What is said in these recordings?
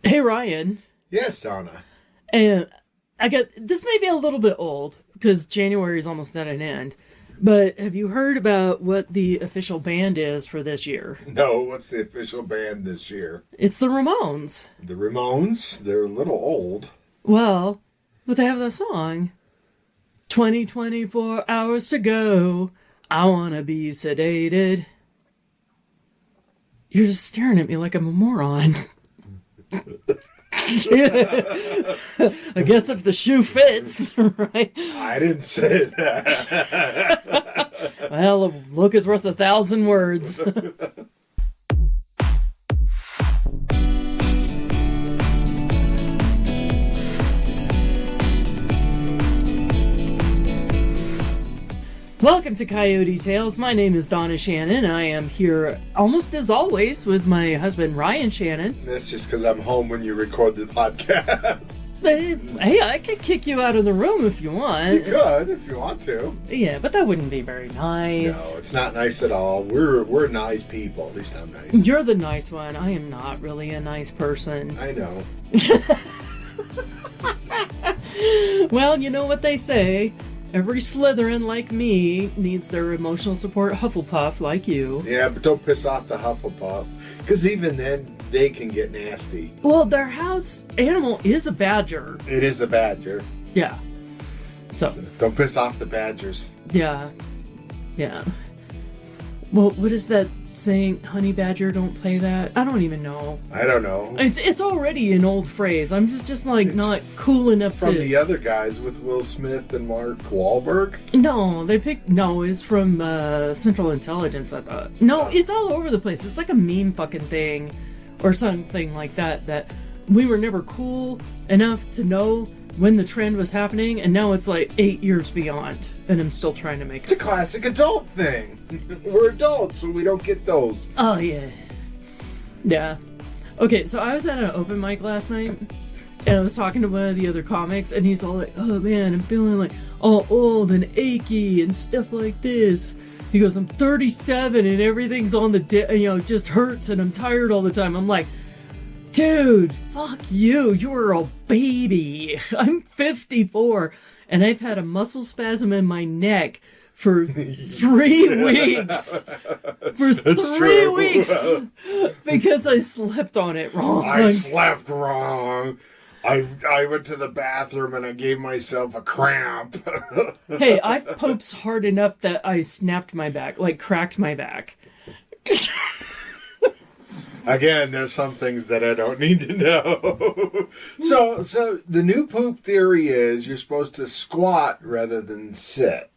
Hey, Ryan. Yes, Donna. And this may be a little bit old because January is almost at an end. But have you heard about what the official band is for this year? No, what's the official band this year? It's the Ramones. The Ramones? They're a little old. Well, but they have the song 24 hours to go. I want to be sedated. You're just staring at me like I'm a moron. I guess if the shoe fits, right? I didn't say that. Well, a look is worth 1,000 words. Welcome to Coyote Tales. My name is Donna Shannon. I am here almost as always with my husband Ryan Shannon. That's just because I'm home when you record the podcast. Hey, I could kick you out of the room if you want. You could, if you want to. Yeah, but that wouldn't be very nice. No, it's not nice at all. We're nice people. At least I'm nice. You're the nice one. I am not really a nice person. I know. Well, you know what they say. Every Slytherin like me needs their emotional support Hufflepuff like you. Yeah, but don't piss off the Hufflepuff. Because even then, they can get nasty. Well, their house animal is a badger. It is a badger. Yeah. So don't piss off the badgers. Yeah. Yeah. Well, what is that saying? Honey badger, don't play that? I don't even know. I don't know. It's already an old phrase. I'm just like It's not cool enough from to... the other guys with Will Smith and Mark Wahlberg? No, it's from Central Intelligence, I thought. No, it's all over the place. It's like a meme fucking thing or something like that we were never cool enough to know when the trend was happening, and now it's like 8 years beyond, and I'm still trying to make It's a classic adult thing. We're adults, so we don't get those. Oh, yeah. Yeah. Okay, so I was at an open mic last night, and I was talking to one of the other comics, and he's all like, oh man, I'm feeling like all old and achy and stuff like this. He goes, I'm 37 and everything's on the, it just hurts and I'm tired all the time. I'm like, dude, fuck you. You're a baby. I'm 54 and I've had a muscle spasm in my neck for 3 weeks. For That's 3 true. weeks. Because I slept on it wrong. I slept wrong. I went to the bathroom and I gave myself a cramp. Hey, I've popes hard enough that I snapped my back, like cracked my back. Again, there's some things that I don't need to know. So the new poop theory is you're supposed to squat rather than sit.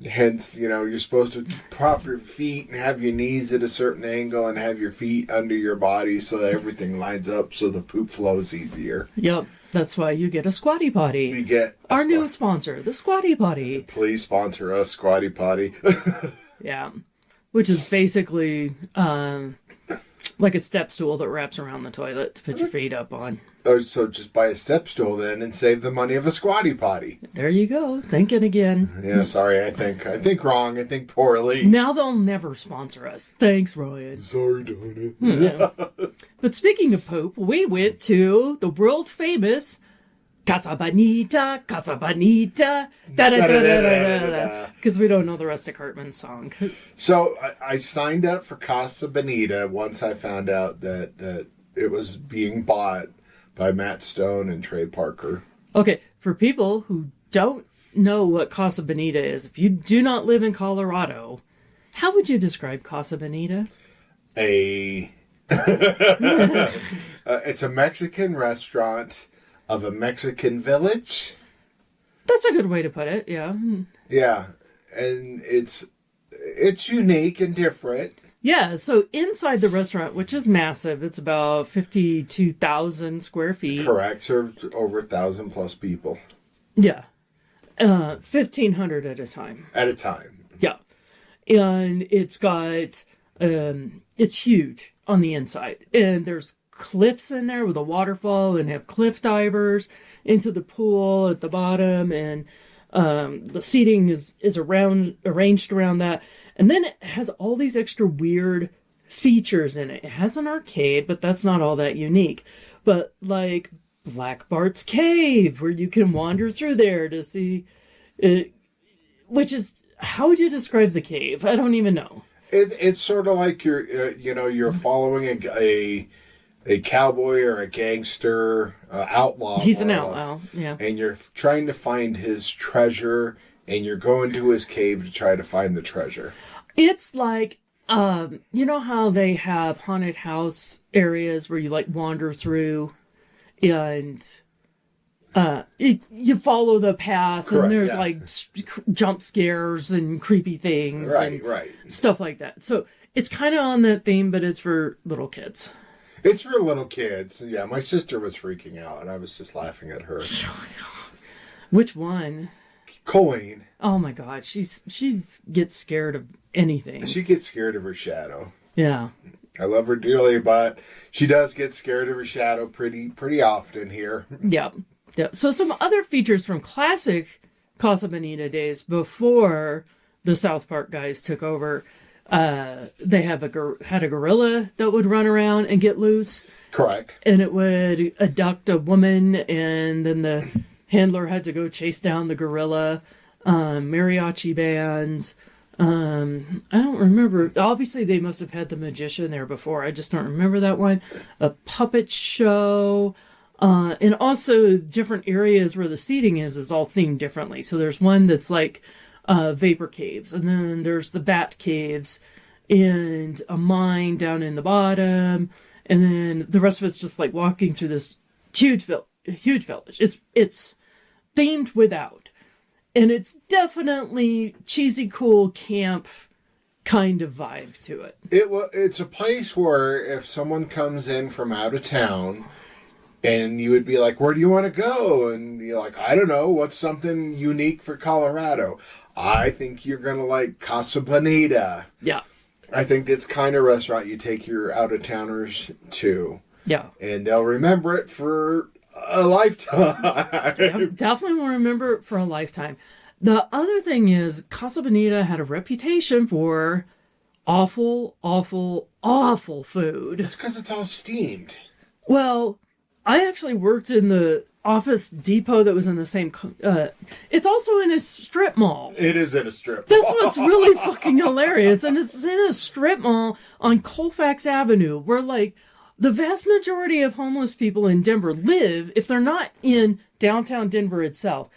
Hence, you're supposed to prop your feet and have your knees at a certain angle and have your feet under your body so that everything lines up so the poop flows easier. Yep, that's why you get a squatty potty. You get our new sponsor, the Squatty Potty. Please sponsor us, Squatty Potty. Yeah, which is basically like a step stool that wraps around the toilet to put your feet up on. So just buy a step stool then and save the money of a Squatty Potty. There you go. Thinking again. Yeah, sorry. I think wrong. I think poorly. Now they'll never sponsor us. Thanks, Ryan. Sorry, Donna. Yeah. But speaking of poop, we went to the world famous Casa Bonita, Casa Bonita, da-da-da-da-da-da-da, because we don't know the rest of Cartman's song. So I signed up for Casa Bonita once I found out that it was being bought by Matt Stone and Trey Parker. Okay, for people who don't know what Casa Bonita is, if you do not live in Colorado, how would you describe Casa Bonita? It's a Mexican restaurant of a Mexican village. That's a good way to put it, yeah. Yeah, and it's unique and different. Yeah, so inside the restaurant, which is massive, it's about 52,000 square feet. Correct, served over 1,000 plus people. Yeah. 1,500 at a time. At a time. Yeah. And it's got, it's huge on the inside. And there's cliffs in there with a waterfall and have cliff divers into the pool at the bottom. And the seating is arranged around that. And then it has all these extra weird features in it. It has an arcade, but that's not all that unique. but like Black Bart's Cave, where you can wander through there to see it, which is, how would you describe the cave? I don't even know. It's sort of like you're following a cowboy or a gangster outlaw. He's an outlaw, yeah. And you're trying to find his treasure, and you're going to his cave to try to find the treasure. It's like, you know how they have haunted house areas where you like wander through and you follow the path. Correct, and there's like jump scares and creepy things and stuff like that. So it's kind of on that theme, but it's for little kids. It's for little kids. Yeah, my sister was freaking out, and I was just laughing at her. Which one? Colleen. Oh my God, she gets scared of anything. She gets scared of her shadow. Yeah. I love her dearly, but she does get scared of her shadow pretty often here. Yeah. Yeah. So some other features from classic Casa Bonita days before the South Park guys took over. They had a gorilla that would run around and get loose. Correct. And it would abduct a woman, and then the handler had to go chase down the gorilla. Mariachi bands. I don't remember. Obviously, they must have had the magician there before. I just don't remember that one. A puppet show. And also different areas where the seating is all themed differently. So there's one that's like vapor caves. And then there's the bat caves and a mine down in the bottom. And then the rest of it's just like walking through this huge village. It's themed without. And it's definitely cheesy, cool camp kind of vibe to it. It's a place where if someone comes in from out of town, and you would be like, where do you want to go? And you're like, I don't know. What's something unique for Colorado? I think you're going to like Casa Bonita. Yeah. I think it's kind of restaurant you take your out-of-towners to. Yeah. And they'll remember it for a lifetime. Definitely will remember it for a lifetime. The other thing is, Casa Bonita had a reputation for awful, awful, awful food. It's because it's all steamed. Well, I actually worked in the Office Depot that was in the same... it's also in a strip mall. It is in a strip mall. That's what's really fucking hilarious. And it's in a strip mall on Colfax Avenue where, like, the vast majority of homeless people in Denver live, if they're not in downtown Denver itself.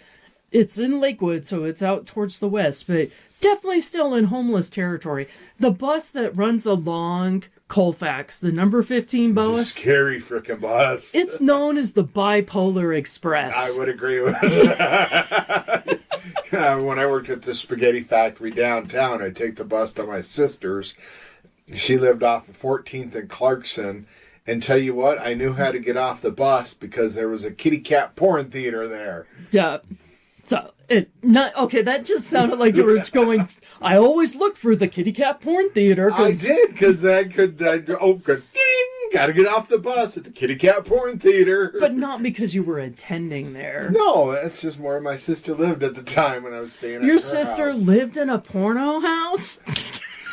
It's in Lakewood, so it's out towards the west, but definitely still in homeless territory. The bus that runs along Colfax, the number 15 bus. It's a scary freaking bus. It's known as the Bipolar Express. I would agree with that. When I worked at the spaghetti factory downtown, I'd take the bus to my sister's. She lived off of 14th and Clarkson. And tell you what, I knew how to get off the bus because there was a kitty cat porn theater there. Yeah. So, that just sounded like you were going, I always look for the kitty cat porn theater. I did, because I could, ding, gotta get off the bus at the kitty cat porn theater. But not because you were attending there. No, that's just where my sister lived at the time when I was staying at her Your sister house. lived in a porno house?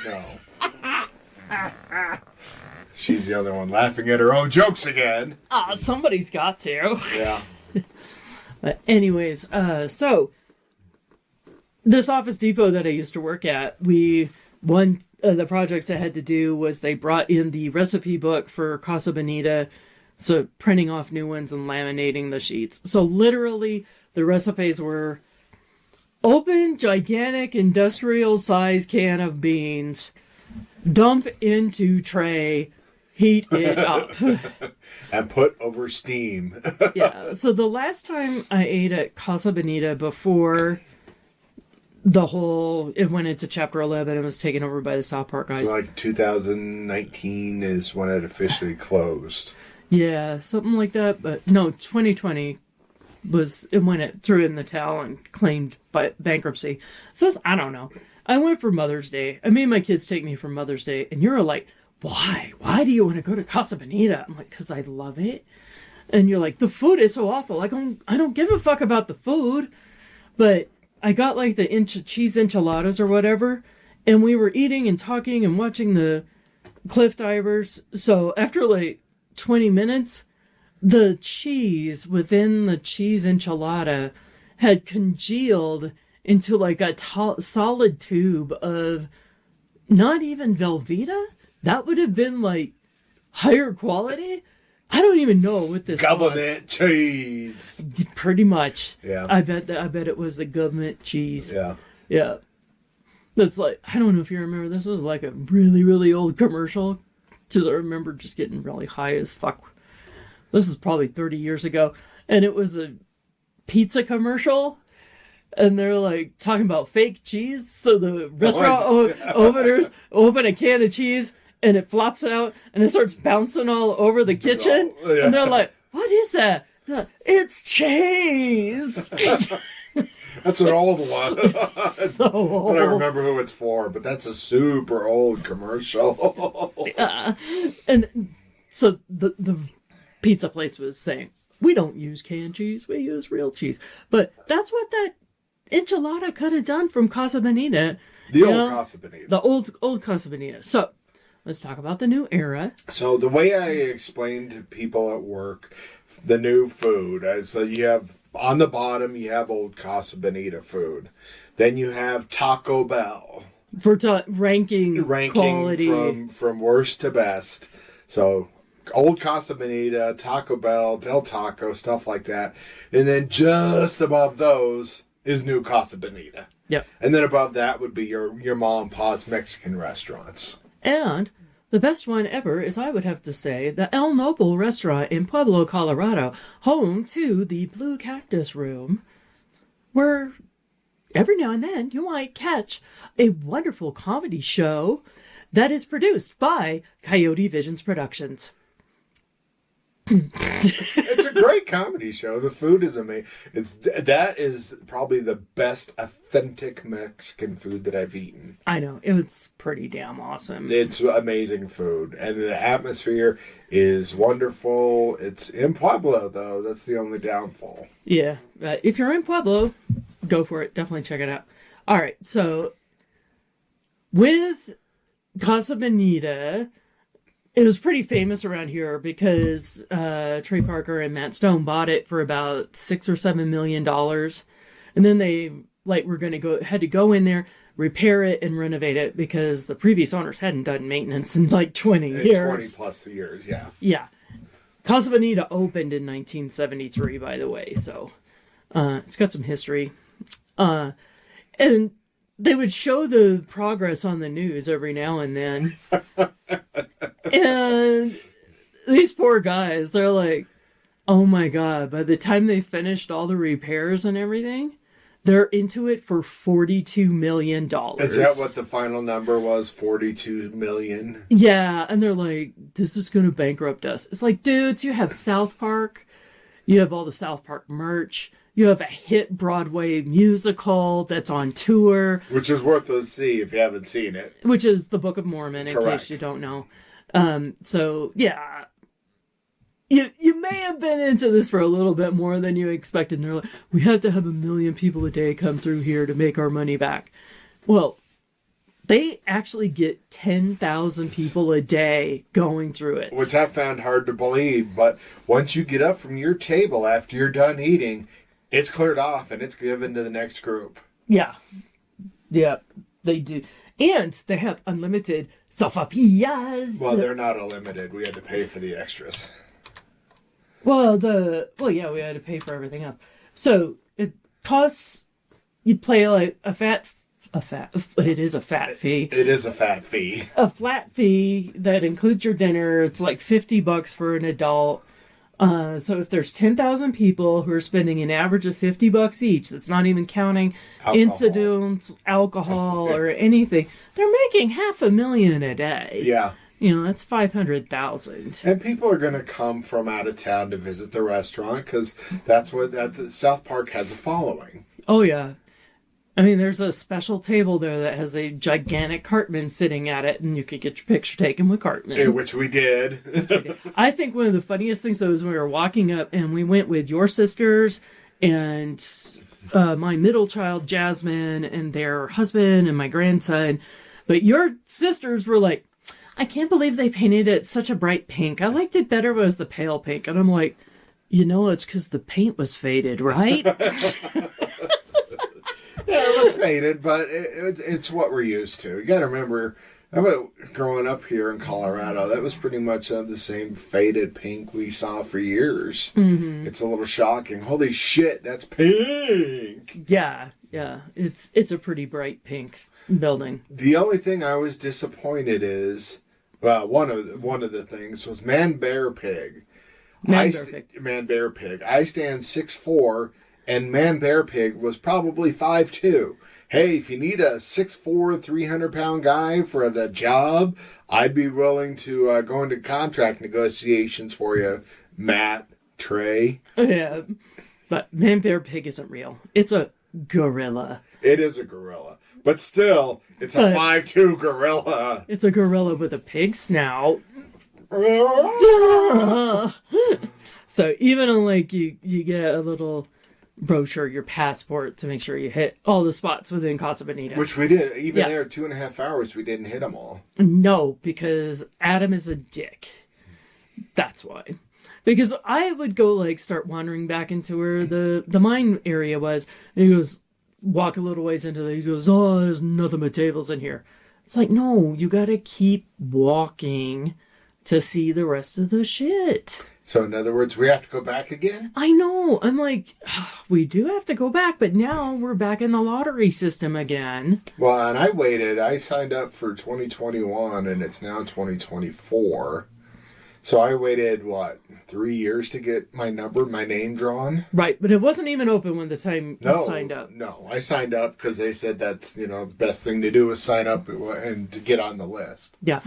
No. She's the other one laughing at her own jokes again. Somebody's got to. Yeah. But anyways, so this Office Depot that I used to work at, one of the projects I had to do was they brought in the recipe book for Casa Bonita, so printing off new ones and laminating the sheets. So literally the recipes were open, gigantic, industrial size can of beans, dump into tray, heat it up. And put over steam. Yeah, so the last time I ate at Casa Bonita before it went into Chapter 11 and was taken over by the South Park guys. So like 2019 is when it officially closed. Yeah, something like that. But no, 2020 threw in the towel and claimed bankruptcy. So I don't know. I went for Mother's Day. I made my kids take me for Mother's Day, and you're like, why? Why do you want to go to Casa Bonita? I'm like, because I love it. And you're like, the food is so awful. I don't give a fuck about the food. But I got like the cheese enchiladas or whatever. And we were eating and talking and watching the cliff divers. So after like 20 minutes, the cheese within the cheese enchilada had congealed into like a solid tube of not even Velveeta. That would have been like higher quality. I don't even know what this government cheese. Pretty much. Yeah. I bet it was the government cheese. Yeah. Yeah. That's like, I don't know if you remember, this was like a really, really old commercial. Because I remember just getting really high as fuck. This is probably 30 years ago. And it was a pizza commercial. And they're like talking about fake cheese. So the restaurant openers open a can of cheese and it flops out and it starts bouncing all over the kitchen. Oh, yeah. And they're like, what is that? Like, it's cheese. That's an old one. So old. I don't remember who it's for, but that's a super old commercial. And so the pizza place was saying, we don't use canned cheese, we use real cheese. But that's what that enchilada could have done from Casa Bonita. The old Casa Bonita. The old Casa Bonita. So let's talk about the new era. So the way I explain to people at work the new food, so you have on the bottom you have old Casa Bonita food, then you have Taco Bell for ranking quality from worst to best. So old Casa Bonita, Taco Bell, Del Taco, stuff like that, and then just above those is new Casa Bonita. Yep. And then above that would be your mom and pa's Mexican restaurants. And the best one ever is, I would have to say, the El Noble restaurant in Pueblo, Colorado, home to the Blue Cactus Room, where every now and then you might catch a wonderful comedy show that is produced by Coyote Visions Productions. It's a great comedy show. The food is amazing. That is probably the best authentic Mexican food that I've eaten. I know. It was pretty damn awesome. It's amazing food. And the atmosphere is wonderful. It's in Pueblo, though. That's the only downfall. Yeah. If you're in Pueblo, go for it. Definitely check it out. All right. So, with Casa Bonita, it was pretty famous around here because Trey Parker and Matt Stone bought it for about $6 or $7 million, and then they were going to had to go in there, repair it, and renovate it because the previous owners hadn't done maintenance in 20 years. 20 plus years, yeah. Yeah, Casa Bonita opened in 1973, by the way, so it's got some history, and they would show the progress on the news every now and then. And these poor guys, they're like, oh my God, by the time they finished all the repairs and everything, they're into it for $42 million. Is that what the final number was? $42 million? Yeah, and they're like, this is going to bankrupt us. It's like, dudes, you have South Park. You have all the South Park merch. You have a hit Broadway musical that's on tour. Which is worth a see if you haven't seen it. Which is the Book of Mormon, in Correct. case you don't know. So, yeah. You may have been into this for a little bit more than you expected. And they're like, we have to have 1 million people a day come through here to make our money back. Well, they actually get 10,000 people a day going through it. Which I found hard to believe. But once you get up from your table after you're done eating, it's cleared off and it's given to the next group. Yeah. Yeah, they do. And they have unlimited sopapillas. Well, they're not unlimited. We had to pay for the extras. Well, yeah, we had to pay for everything else. So it costs, you'd pay like it is a fat fee. It is a fat fee. A flat fee that includes your dinner. It's like $50 for an adult. So if there's 10,000 people who are spending an average of $50 each, that's not even counting incidents, alcohol, or anything, they're making $500,000 a day. Yeah. That's 500,000. And people are going to come from out of town to visit the restaurant because that's what South Park has a following. Oh, yeah. I mean, there's a special table there that has a gigantic Cartman sitting at it, and you could get your picture taken with Cartman. Which we did. I think one of the funniest things, though, is when we were walking up, and we went with your sisters and my middle child, Jasmine, and their husband, and my grandson. But your sisters were like, I can't believe they painted it such a bright pink. I liked it better when it was the pale pink. And I'm like, You know, it's because the paint was faded, right? Yeah, it was faded, but it's what we're used to. You got to remember, growing up here in Colorado, that was pretty much the same faded pink we saw for years. Mm-hmm. It's a little shocking. Holy shit, that's pink! Yeah. It's a pretty bright pink building. The only thing I was disappointed is, well, one of the things was Man Bear Pig. Man Bear Pig. I stand 6'4", and Man Bear Pig was probably 5'2". Hey, if you need a 6'4", 300-pound guy for the job, I'd be willing to go into contract negotiations for you, Matt, Trey. Yeah, but Man Bear Pig isn't real. It's a gorilla. It is a gorilla. But still, it's a 5'2" gorilla. It's a gorilla with a pig snout. So even on like you get a little brochure, your passport, to make sure you hit all the spots within Casa Bonita. Which we did. Even there, 2.5 hours, we didn't hit them all. No, because Adam is a dick. That's why. Because I would go like start wandering back into where the mine area was, and he goes, walk a little ways into there, he goes, oh, there's nothing but tables in here. It's like, no, you gotta keep walking to see the rest of the shit. So in other words, we have to go back again? I know. I'm like, we do have to go back, but now we're back in the lottery system again. Well, and I signed up for 2021, and it's now 2024. So I waited, 3 years to get my name drawn? Right, but it wasn't even open when the time you signed up. No, I signed up because they said that's, the best thing to do is sign up and to get on the list. Yeah.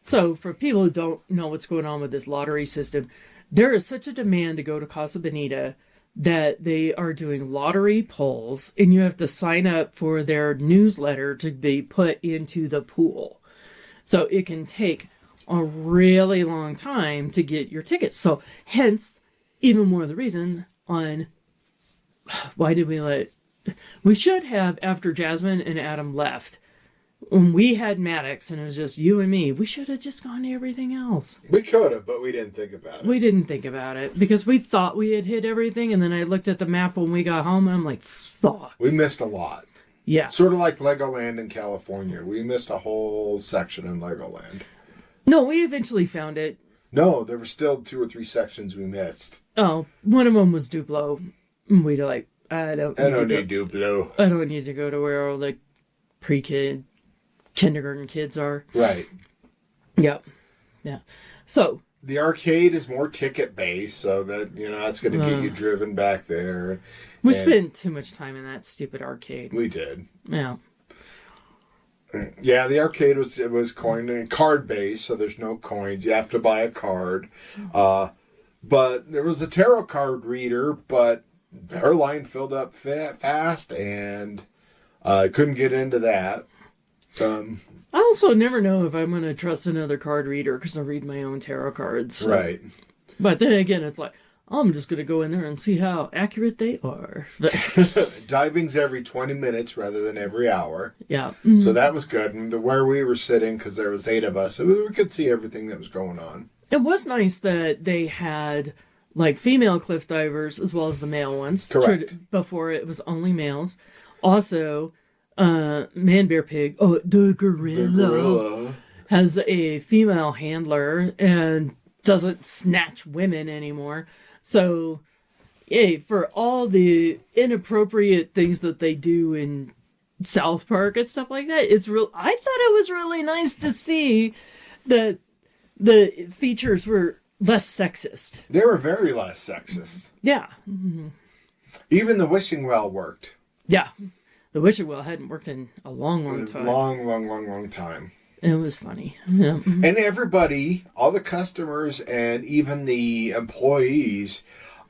So for people who don't know what's going on with this lottery system, there is such a demand to go to Casa Bonita that they are doing lottery polls, and you have to sign up for their newsletter to be put into the pool. So it can take a really long time to get your tickets. So hence, even more the reason on why did we should have, after Jasmine and Adam left, when we had Maddox and it was just you and me, we should have just gone to everything else. We could have, but we didn't think about it. We didn't think about it because we thought we had hit everything, and then I looked at the map when we got home and I'm like, fuck. We missed a lot. Yeah. Sort of like Legoland in California. We missed a whole section in Legoland. No, we eventually found it. No, there were still 2 or 3 sections we missed. Oh, one of them was Duplo. We'd like, I don't need Duplo. I don't need to go to where all the pre-kid, kindergarten kids are. Right. Yep. Yeah. So the arcade is more ticket based, so that that's going to get you driven back there. We spent too much time in that stupid arcade. We did. Yeah. Yeah, the arcade was coin and card based, so there's no coins. You have to buy a card. But there was a tarot card reader, but her line filled up fast, and I couldn't get into that. I also never know if I'm going to trust another card reader because I read my own tarot cards. So. Right. But then again, it's like, I'm just going to go in there and see how accurate they are. Diving's every 20 minutes rather than every hour. Yeah. Mm-hmm. So that was good. And where we were sitting, because there was 8 of us, we could see everything that was going on. It was nice that they had like female cliff divers as well as the male ones. Correct. Before it was only males. Also, Man Bear Pig, the gorilla, has a female handler and doesn't snatch women anymore. So, for all the inappropriate things that they do in South Park and stuff like that, I thought it was really nice to see that the features were less sexist. They were very less sexist. Yeah. Mm-hmm. Even the wishing well worked. Yeah. The wishing well hadn't worked in a long time. Long time. It was funny. Yeah. And everybody, all the customers and even the employees,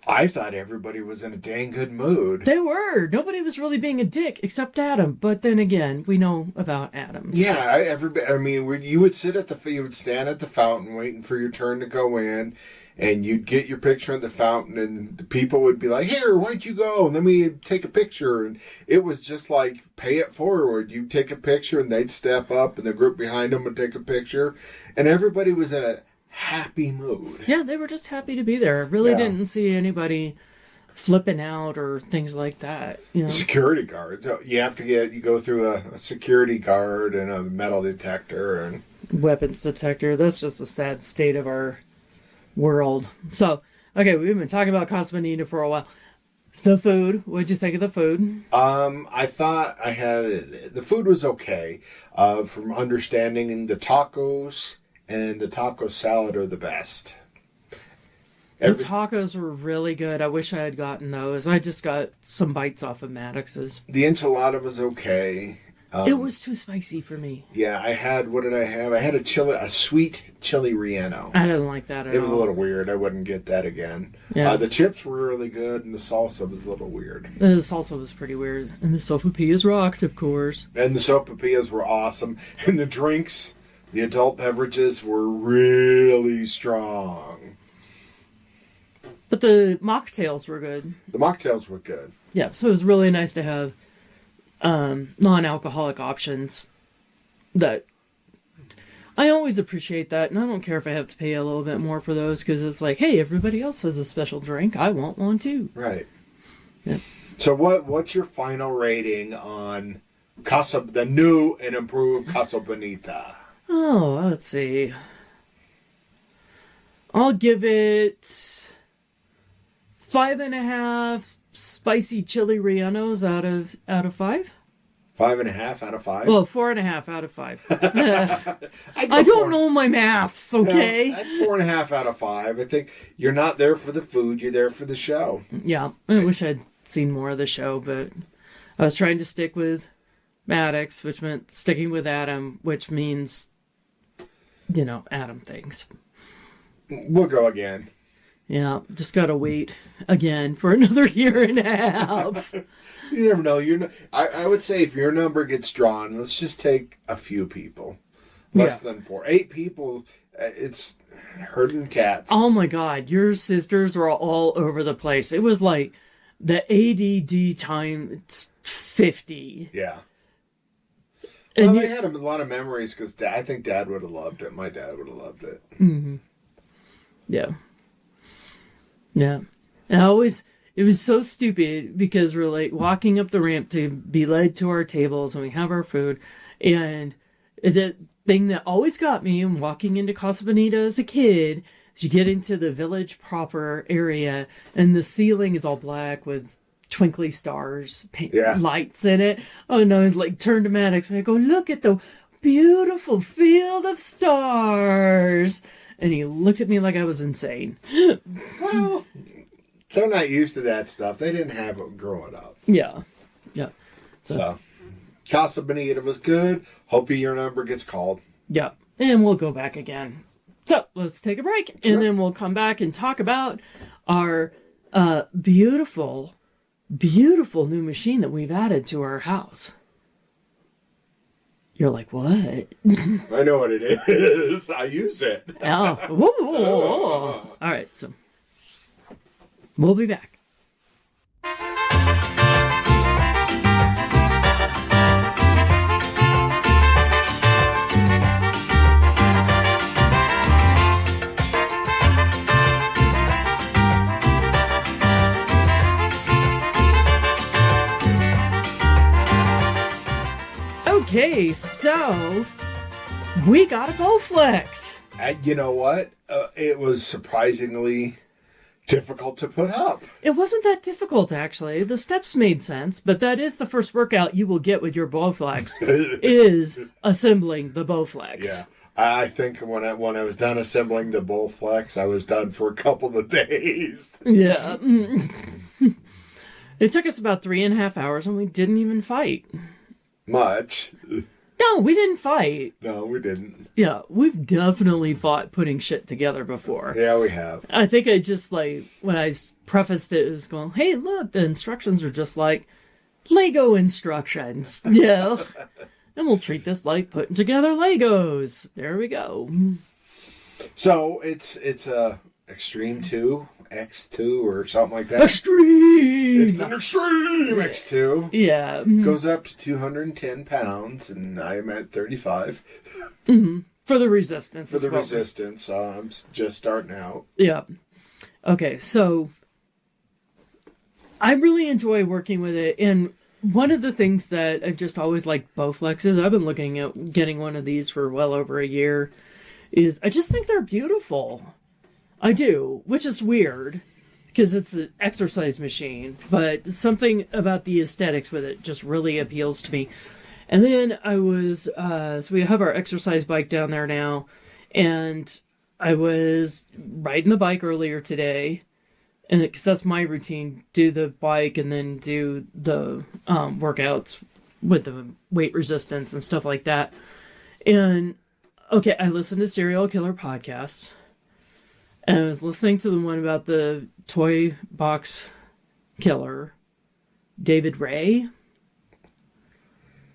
I thought everybody was in a dang good mood. They were. Nobody was really being a dick except Adam. But then again, we know about Adam. Yeah, you would stand at the fountain waiting for your turn to go in, and you'd get your picture at the fountain, and the people would be like, "Here, why'd you go?" And then we'd take a picture, and it was just like pay it forward. You take a picture, and they'd step up, and the group behind them would take a picture, and everybody was in a happy mood. Yeah, they were just happy to be there. I really Yeah. didn't see anybody flipping out or things like that. You know? Security guards. So you go through a security guard and a metal detector and Weapons detector. That's just a sad state of our world. So, okay, we've been talking about Casa Bonita for a while. The food. What'd you think of the food? I thought the food was okay. From understanding, the tacos and the taco salad are the best. The tacos were really good. I wish I had gotten those. I just got some bites off of Maddox's. The enchilada was okay. It was too spicy for me. Yeah, what did I have? I had a sweet chili relleno. I didn't like that at all. It was a little weird. I wouldn't get that again. Yeah. The chips were really good, and the salsa was a little weird. The salsa was pretty weird. And the sopapillas rocked, of course. And the sopapillas were awesome. And the drinks, the adult beverages were really strong. But the mocktails were good. The mocktails were good. Yeah, so it was really nice to have non-alcoholic options. That I always appreciate that, and I don't care if I have to pay a little bit more for those, because it's like, hey, everybody else has a special drink, I want one too. Right. Yeah. So what's your final rating on the new and improved Casa Bonita? Oh, let's see. I'll give it 5.5 spicy chili rellenos out of 5. 5.5 out of 5. Well, 4.5 out of 5. I don't know my maths, okay? No, at 4.5 out of 5. I think you're not there for the food; you're there for the show. Yeah, I wish I'd seen more of the show, but I was trying to stick with Maddox, which meant sticking with Adam, which means, Adam things. We'll go again. Yeah, just gotta wait again for another year and a half. You never know. I would say if your number gets drawn, let's just take a few people. Less than 4. 8 people, it's herding cats. Oh my God, your sisters were all over the place. It was like the ADD times 50. Yeah. And well, I had a lot of memories because I think Dad would have loved it. My dad would have loved it. Mm-hmm. Yeah. Yeah. And it was so stupid because we're like walking up the ramp to be led to our tables and we have our food. And the thing that always got me in walking into Casa Bonita as a kid is you get into the village proper area and the ceiling is all black with twinkly stars, lights in it. Oh no, it's like turn to Maddox and I go, look at the beautiful field of stars. And he looked at me like I was insane. Well, they're not used to that stuff. They didn't have it growing up. Yeah. Yeah. So Casa Bonita was good. Hope your number gets called. Yeah. And we'll go back again. So let's take a break. Sure. And then we'll come back and talk about our beautiful, beautiful new machine that we've added to our house. You're like, what? I know what it is. I use it. Oh. Whoa. All right. So we'll be back. Okay, so we got a Bowflex. And you know what? It was surprisingly difficult to put up. It wasn't that difficult, actually. The steps made sense, but that is the first workout you will get with your Bowflex, is assembling the Bowflex. Yeah. I think when I was done assembling the Bowflex, I was done for a couple of days. Yeah. It took us about 3.5 hours, and we didn't even fight. Much. No, we didn't fight. No, we didn't. Yeah, we've definitely fought putting shit together before. Yeah, we have. I think I just, when I prefaced it, was going, hey, look, the instructions are just like Lego instructions. Yeah. And we'll treat this like putting together Legos. There we go. So, it's a Extreme 2, X2, or something like that. Extreme! It's an Extreme X2. Yeah. Goes up to 210 pounds, and I'm at 35. Mm-hmm. For the resistance. For the resistance. I'm just starting out. Yeah. Okay, so I really enjoy working with it. And one of the things that I've just always liked Bowflex is, I've been looking at getting one of these for well over a year, is I just think they're beautiful. I do, which is weird because it's an exercise machine, but something about the aesthetics with it just really appeals to me. And then I was, so we have our exercise bike down there now, and I was riding the bike earlier today, and because that's my routine, do the bike and then do the workouts with the weight resistance and stuff like that. And, okay, I listened to serial killer podcasts, and I was listening to the one about the toy box killer, David Ray.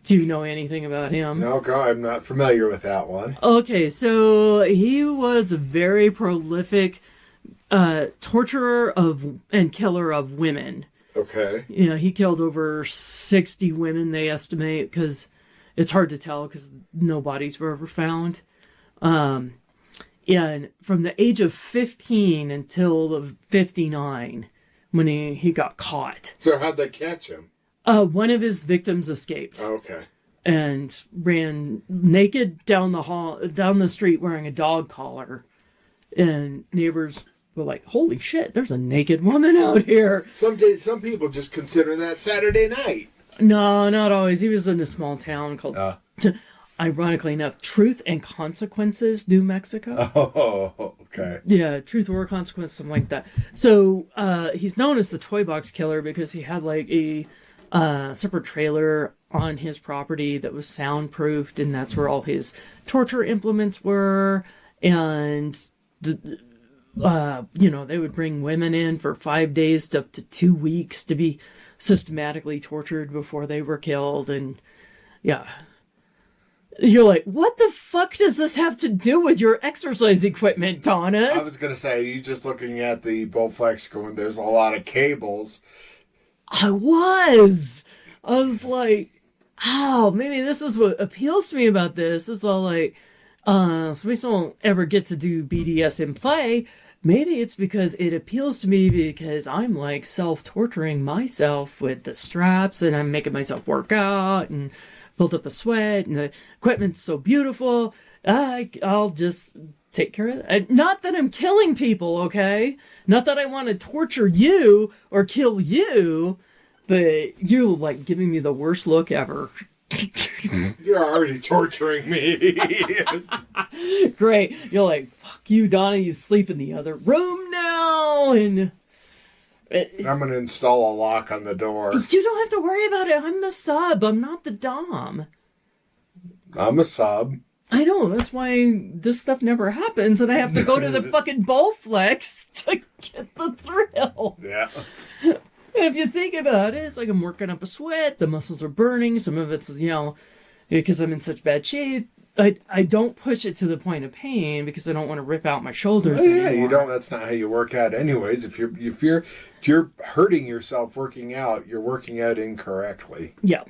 Do you know anything about him? No, God, I'm not familiar with that one. Okay, so he was a very prolific torturer and killer of women. Okay. You know, he killed over 60 women, they estimate, because it's hard to tell because no bodies were ever found. And from the age of 15 until 59, when he got caught. So how'd they catch him? One of his victims escaped. Oh, okay. And ran naked down the street wearing a dog collar. And neighbors were like, holy shit, there's a naked woman out here. Some people just consider that Saturday night. No, not always. He was in a small town called, ironically enough, Truth and Consequences, New Mexico. Oh, okay. Yeah, Truth or Consequence, something like that. So he's known as the Toy Box Killer because he had like a separate trailer on his property that was soundproofed, and that's where all his torture implements were. And they would bring women in for 5 days to up to 2 weeks to be systematically tortured before they were killed. And yeah, you're like, what the fuck does this have to do with your exercise equipment, Donna? I was gonna say, you just looking at the Bowflex going, there's a lot of cables. I was like, oh, maybe this is what appeals to me about this. It's all like, so we don't ever get to do BDSM play. Maybe it's because it appeals to me because I'm like self-torturing myself with the straps, and I'm making myself work out and build up a sweat, and the equipment's so beautiful. I'll just take care of it. Not that I'm killing people, okay? Not that I want to torture you or kill you, but you're like giving me the worst look ever. You're already torturing me. Great. You're like, fuck you, Donna, you sleep in the other room now. And I'm going to install a lock on the door. You don't have to worry about it. I'm the sub. I'm not the dom. I'm a sub. I know, that's why this stuff never happens, and I have to go to the fucking Bowflex to get the thrill. Yeah. If you think about it, it's like I'm working up a sweat, the muscles are burning, some of it's, because I'm in such bad shape. I don't push it to the point of pain because I don't want to rip out my shoulders anymore. You don't. That's not how you work out anyways. If you're hurting yourself working out, you're working out incorrectly. Yep.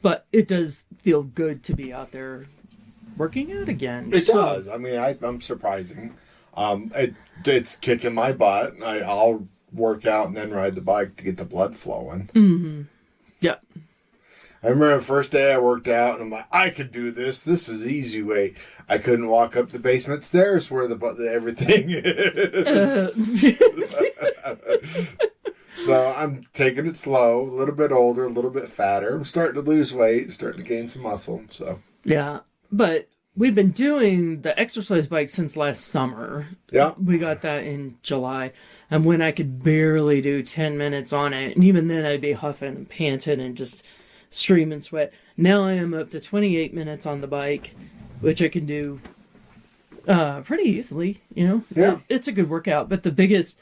But it does feel good to be out there working out again. It does. I mean, I'm surprising. It's kicking my butt. I'll work out and then ride the bike to get the blood flowing. Mm-hmm. Yeah. I remember the first day I worked out, and I'm like, I could do this. This is easy way. I couldn't walk up the basement stairs where the everything is. So I'm taking it slow, a little bit older, a little bit fatter. I'm starting to lose weight, starting to gain some muscle. So yeah, but we've been doing the exercise bike since last summer. Yeah. We got that in July. And when I could barely do 10 minutes on it, and even then I'd be huffing and panting and just streaming sweat. Now I am up to 28 minutes on the bike, which I can do pretty easily, Yeah. It's a good workout, but the biggest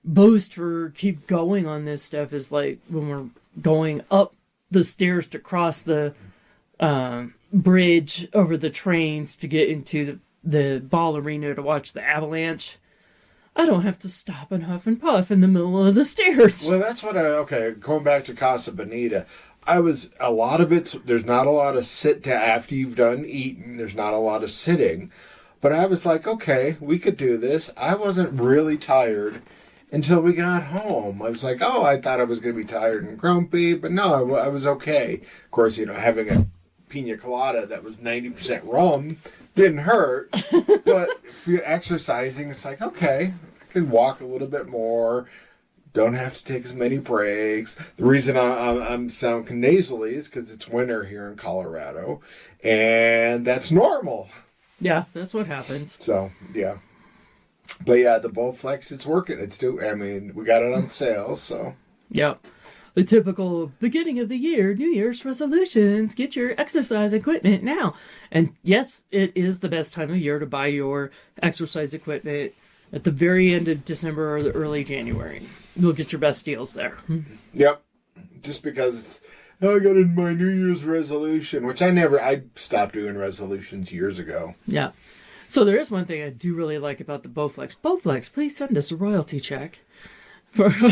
boost for keep going on this stuff is like when we're going up the stairs to cross the bridge over the trains to get into the ball arena to watch the avalanche. I don't have to stop and huff and puff in the middle of the stairs. Well, that's what going back to Casa Bonita, a lot of there's not a lot of sit to after you've done eating. There's not a lot of sitting. But I was like, okay, we could do this. I wasn't really tired until we got home. I was like, oh, I thought I was going to be tired and grumpy, but no, I was okay. Of course, having a pina colada that was 90% rum didn't hurt. But if you're exercising, it's like, okay, I can walk a little bit more. Don't have to take as many breaks. The reason I'm sounding nasally is because it's winter here in Colorado, and that's normal. Yeah, that's what happens. So, yeah. But yeah, the Bowflex, it's working. We got it on sale, so. Yep. The typical beginning of the year, New Year's resolutions. Get your exercise equipment now. And yes, it is the best time of year to buy your exercise equipment at the very end of December or the early January. You'll get your best deals there. Yep. Just because I got in my New Year's resolution, which I stopped doing resolutions years ago. Yeah. So there is one thing I do really like about the Bowflex. Bowflex, please send us a royalty check. Although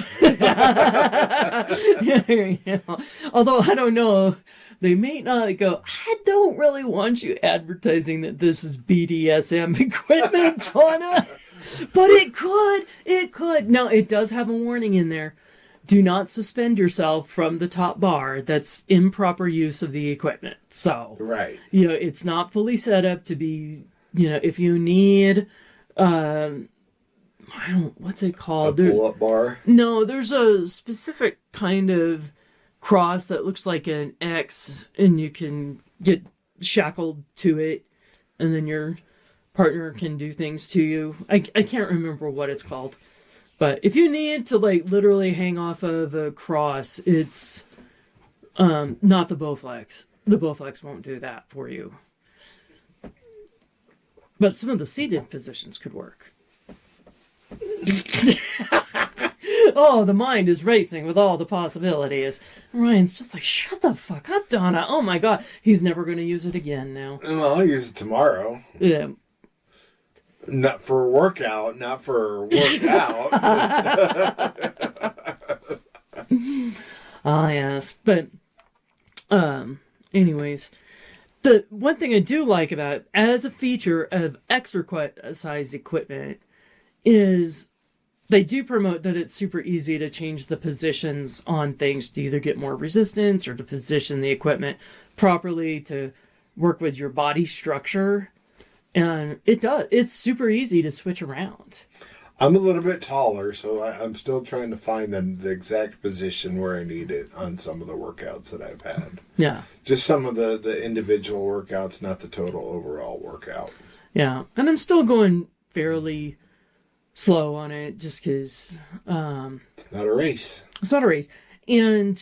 I don't know, they may not go, I don't really want you advertising that this is BDSM equipment, Donna. But it could. Now, it does have a warning in there. Do not suspend yourself from the top bar. That's improper use of the equipment. So, right. It's not fully set up to be, if you need, what's it called? A pull-up bar? No, there's a specific kind of cross that looks like an X, and you can get shackled to it, and then your partner can do things to you. I can't remember what it's called. But if you need to, literally hang off of a cross, it's not the Bowflex. The Bowflex won't do that for you. But some of the seated positions could work. Oh, the mind is racing with all the possibilities. Ryan's just like, shut the fuck up, Donna. Oh my God. He's never going to use it again now. Well, I'll use it tomorrow. Yeah. Not for a workout, not for workout. Ah, yes. But, anyways, the one thing I do like about it, as a feature of exercise equipment, is they do promote that it's super easy to change the positions on things to either get more resistance or to position the equipment properly to work with your body structure. And it does. It's super easy to switch around. I'm a little bit taller, so I'm still trying to find the exact position where I need it on some of the workouts that I've had. Yeah. Just some of the individual workouts, not the total overall workout. Yeah. And I'm still going fairly slow on it just because... it's not a race. It's not a race. And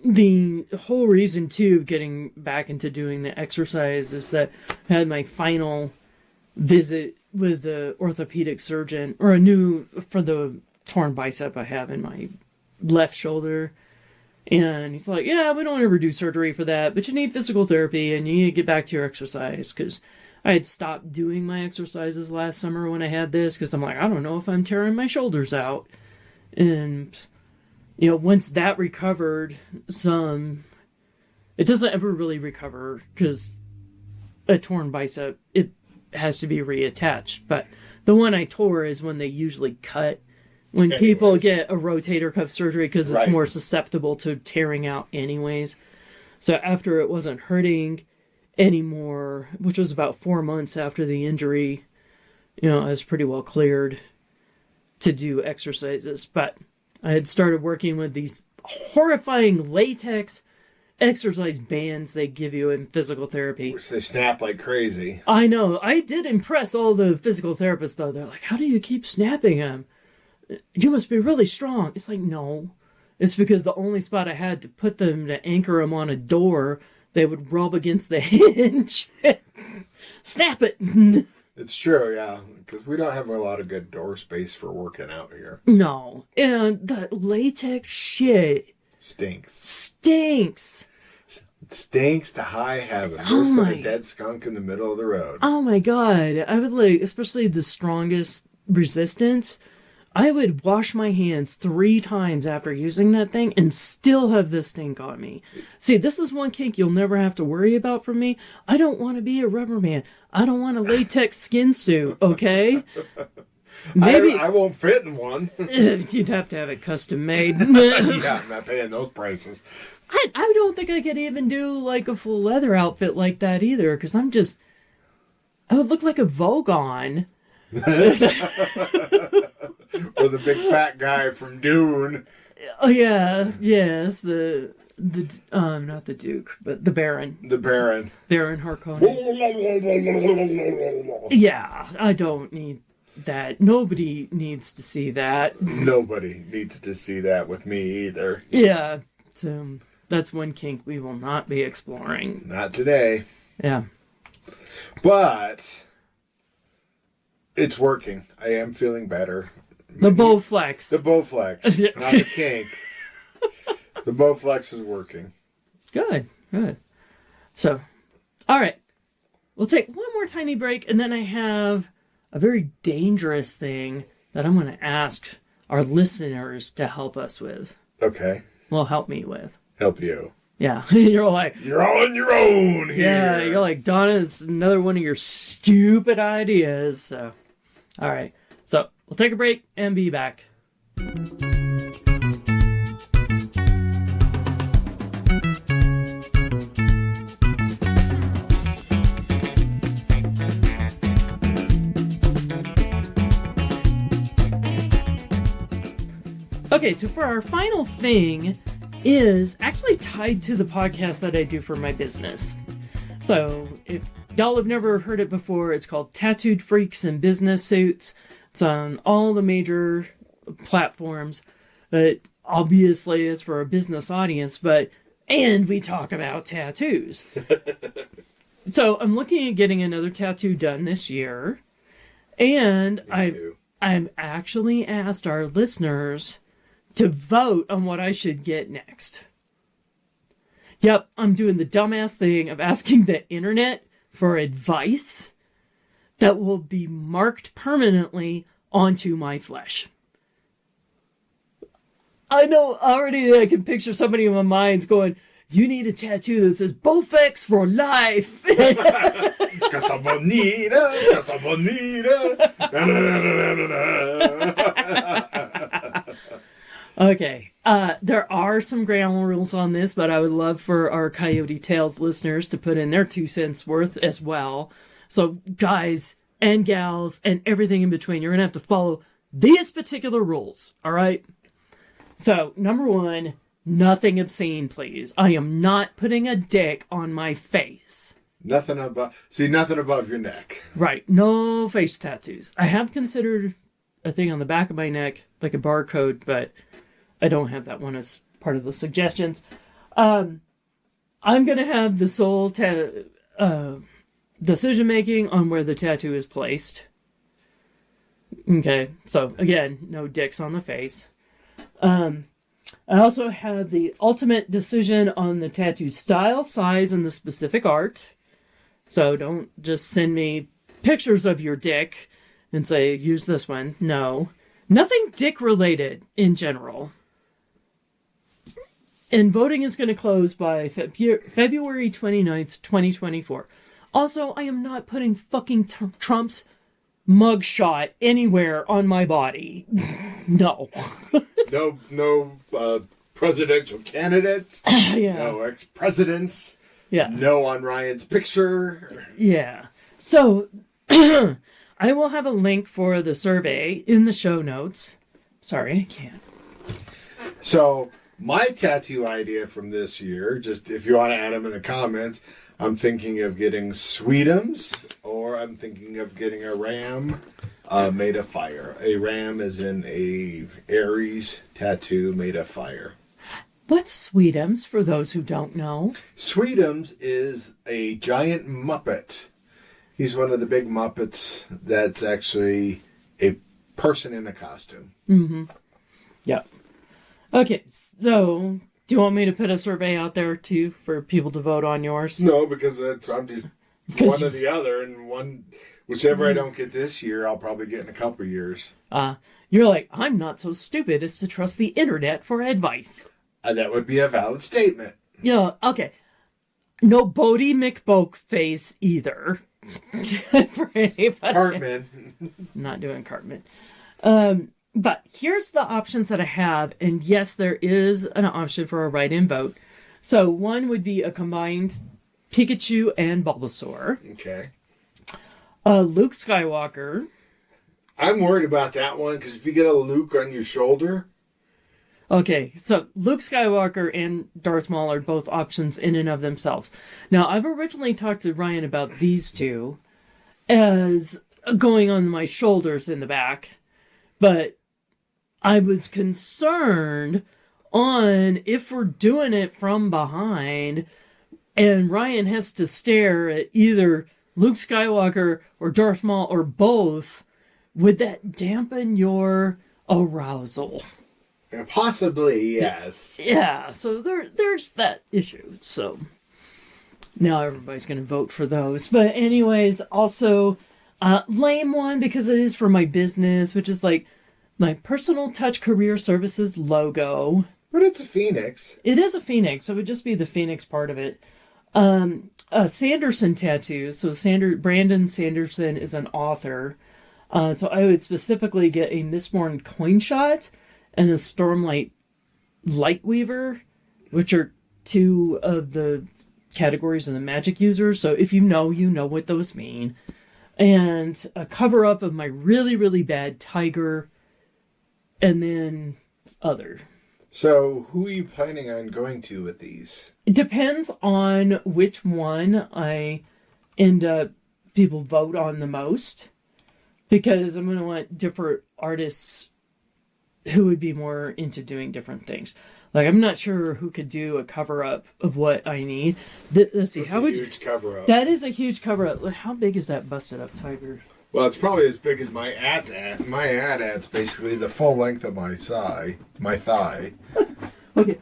the whole reason, too, of getting back into doing the exercise is that I had my final visit with the orthopedic surgeon, or for the torn bicep I have in my left shoulder. And he's like, yeah, we don't ever do surgery for that, but you need physical therapy and you need to get back to your exercise. Because I had stopped doing my exercises last summer when I had this, because I'm like, I don't know if I'm tearing my shoulders out. And once that recovered some, it doesn't ever really recover, because a torn bicep, it has to be reattached. But the one I tore is when they usually cut, when people get a rotator cuff surgery, because it's more susceptible to tearing out anyways. So after it wasn't hurting anymore, which was about 4 months after the injury, I was pretty well cleared to do exercises. But I had started working with these horrifying latex exercise bands they give you in physical therapy. Which they snap like crazy. I know. I did impress all the physical therapists, though. They're like, how do you keep snapping them? You must be really strong. It's like, no. It's because the only spot I had to put them to anchor them on a door, they would rub against the hinge. Snap it. It's true, yeah. Because we don't have a lot of good door space for working out here. No. And the latex shit stinks. It stinks to high heaven. Worse than a dead skunk in the middle of the road. Oh my God. I would especially the strongest resistance. I would wash my hands 3 times after using that thing and still have this stink on me. See, this is one kink you'll never have to worry about from me. I don't want to be a rubber man. I don't want a latex skin suit, okay? Maybe I won't fit in one. You'd have to have it custom made. Yeah, I'm not paying those prices. I don't think I could even do like a full leather outfit like that either, because I would look like a Vogon. Or the big fat guy from Dune. Oh yeah, yes, the not the Duke, but the Baron. The Baron. Baron Harkonnen. Yeah, I don't need that. Nobody needs to see that. Nobody needs to see that with me either. Yeah, so that's one kink we will not be exploring. Not today. Yeah. But it's working. I am feeling better. The Bowflex. The Bowflex. Not the kink. The Bowflex is working. Good. So, all right. We'll take one more tiny break, and then I have a very dangerous thing that I'm going to ask our listeners to help us with. Okay. Well, help me with. Help you. Yeah. You're like... You're on your own here. Yeah, you're like, Donna, it's another one of your stupid ideas. So, all right. So, we'll take a break and be back. Okay, so for our final thing is actually tied to the podcast that I do for my business. So if y'all have never heard it before, it's called Tattooed Freaks in Business Suits. It's on all the major platforms, but obviously it's for a business audience, and we talk about tattoos. So I'm looking at getting another tattoo done this year, and I've actually asked our listeners to vote on what I should get next. Yep, I'm doing the dumbass thing of asking the internet for advice that will be marked permanently onto my flesh. I know already I can picture somebody in my mind's going, you need a tattoo that says Bowflex for life. Casa Bonita, Casa Bonita. Okay, there are some ground rules on this, but I would love for our Coyote Tales listeners to put in their 2 cents worth as well. So guys and gals and everything in between, you're going to have to follow these particular rules, all right? So, number 1, nothing obscene, please. I am not putting a dick on my face. Nothing above your neck. Right, no face tattoos. I have considered a thing on the back of my neck, like a barcode, but I don't have that one as part of the suggestions. I'm going to have the sole decision-making on where the tattoo is placed. Okay, so again, no dicks on the face. I also have the ultimate decision on the tattoo style, size, and the specific art. So don't just send me pictures of your dick and say, use this one. No. Nothing dick-related in general. And voting is going to close by February 29th, 2024. Also, I am not putting fucking Trump's mugshot anywhere on my body. No. No presidential candidates. Yeah. No ex-presidents. Yeah. No on Ryan's picture. Yeah. So, I will have a link for the survey in the show notes. Sorry, I can't. So, my tattoo idea from this year, just if you want to add them in the comments, I'm thinking of getting Sweetums, or I'm thinking of getting a ram made of fire. A ram is in a Aries tattoo made of fire. What's Sweetums, for those who don't know? Sweetums is a giant Muppet. He's one of the big Muppets that's actually a person in a costume. Mm-hmm. Yep. Okay, so do you want me to put a survey out there too for people to vote on yours? No, because I'm just one or the other, and whichever I don't get this year, I'll probably get in a couple years. you're like, I'm not so stupid as to trust the internet for advice. And that would be a valid statement. Okay. No Bodie McBoke face either. For anybody. Cartman. Not doing Cartman. But here's the options that I have. And yes, there is an option for a write-in vote. So one would be a combined Pikachu and Bulbasaur. Okay. Luke Skywalker. I'm worried about that one because if you get a Luke on your shoulder. Okay, so Luke Skywalker and Darth Maul are both options in and of themselves. Now, I've originally talked to Ryan about these two as going on my shoulders in the back, but I was concerned on if we're doing it from behind and Ryan has to stare at either Luke Skywalker or Darth Maul or both, would that dampen your arousal? Possibly, yes. Yeah, so there's that issue. So now everybody's going to vote for those. But anyways, also lame one because it is for my business, which is like my Personal Touch Career Services logo. But it's a phoenix. It is a phoenix, so it would just be the phoenix part of it. Sanderson tattoos. So Brandon Sanderson is an author. So I would specifically get a Mistborn coin shot and a Stormlight Lightweaver, which are two of the categories of the magic users. So if you know what those mean. And a cover-up of my really, really bad tiger, and then other. So who are you planning on going to with these? It depends on which one I end up people vote on the most. Because I'm going to want different artists who would be more into doing different things. Like, I'm not sure who could do a cover-up of what I need. Let's see. That's a huge cover-up. That is a huge cover-up. How big is that busted-up tiger? Well, it's probably as big as my ad. My ad-ad's basically the full length of my thigh. Okay.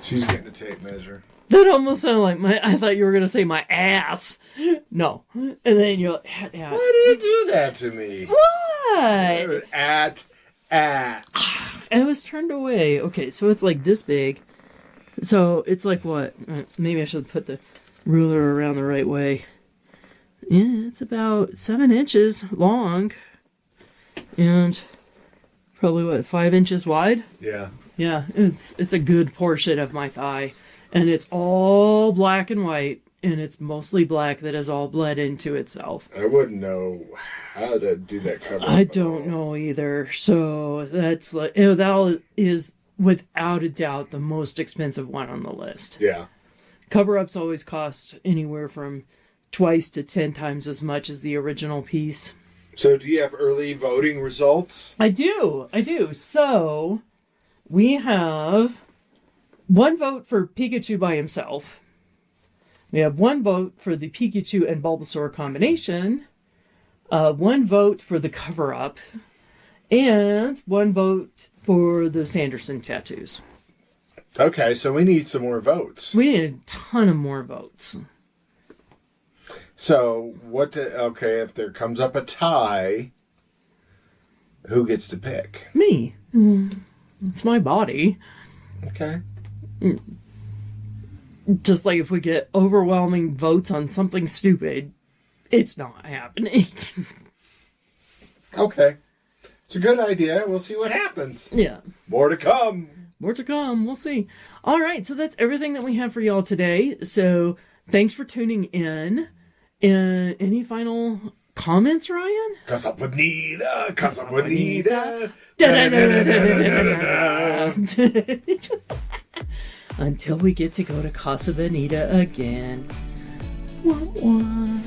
She's getting a tape measure. That almost sounded like I thought you were going to say my ass. No. And then you're like, ass. Why did you do that to me? What? At. I was turned away. Okay, so it's like this big. So it's like what? Maybe I should put the ruler around the right way. Yeah, it's about 7 inches long. And probably 5 inches wide? Yeah. Yeah, it's a good portion of my thigh. And it's all black and white. And it's mostly black that has all bled into itself. I wouldn't know how to do that cover. I don't know either. So that's like, that is without a doubt the most expensive one on the list. Yeah. Cover-ups always cost anywhere from twice to 10 times as much as the original piece. So do you have early voting results? I do. So we have 1 vote for Pikachu by himself. We have 1 vote for the Pikachu and Bulbasaur combination, 1 vote for the cover-up, and 1 vote for the Sanderson tattoos. Okay, so we need some more votes. We need a ton of more votes. So, if there comes up a tie, who gets to pick? Me. It's my body. Okay. Just like if we get overwhelming votes on something stupid, it's not happening. Okay. It's a good idea. We'll see what happens. Yeah. More to come. More to come. We'll see. All right. So that's everything that we have for y'all today. So thanks for tuning in. And any final comments, Ryan? Casa Bonita. Casa Bonita. Until we get to go to Casa Bonita again. Wah, wah.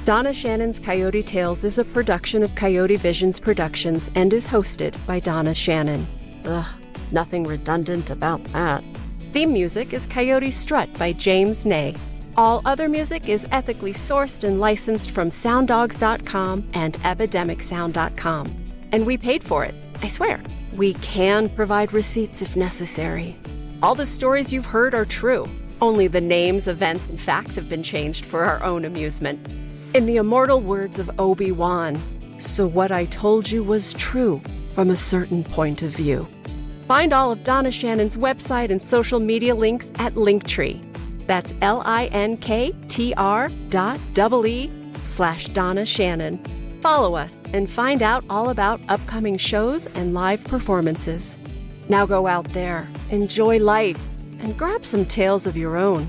Donna Shannon's Coyote Tales is a production of Coyote Visions Productions and is hosted by Donna Shannon. Ugh, nothing redundant about that. Theme music is Coyote Strut by James Ney. All other music is ethically sourced and licensed from sounddogs.com and epidemicsound.com. And we paid for it, I swear. We can provide receipts if necessary. All the stories you've heard are true. Only the names, events, and facts have been changed for our own amusement. In the immortal words of Obi-Wan, So what I told you was true from a certain point of view. Find all of Donna Shannon's website and social media links at Linktree. That's linktr.ee/Donna Shannon. Follow us and find out all about upcoming shows and live performances. Now go out there, enjoy life, and grab some tales of your own.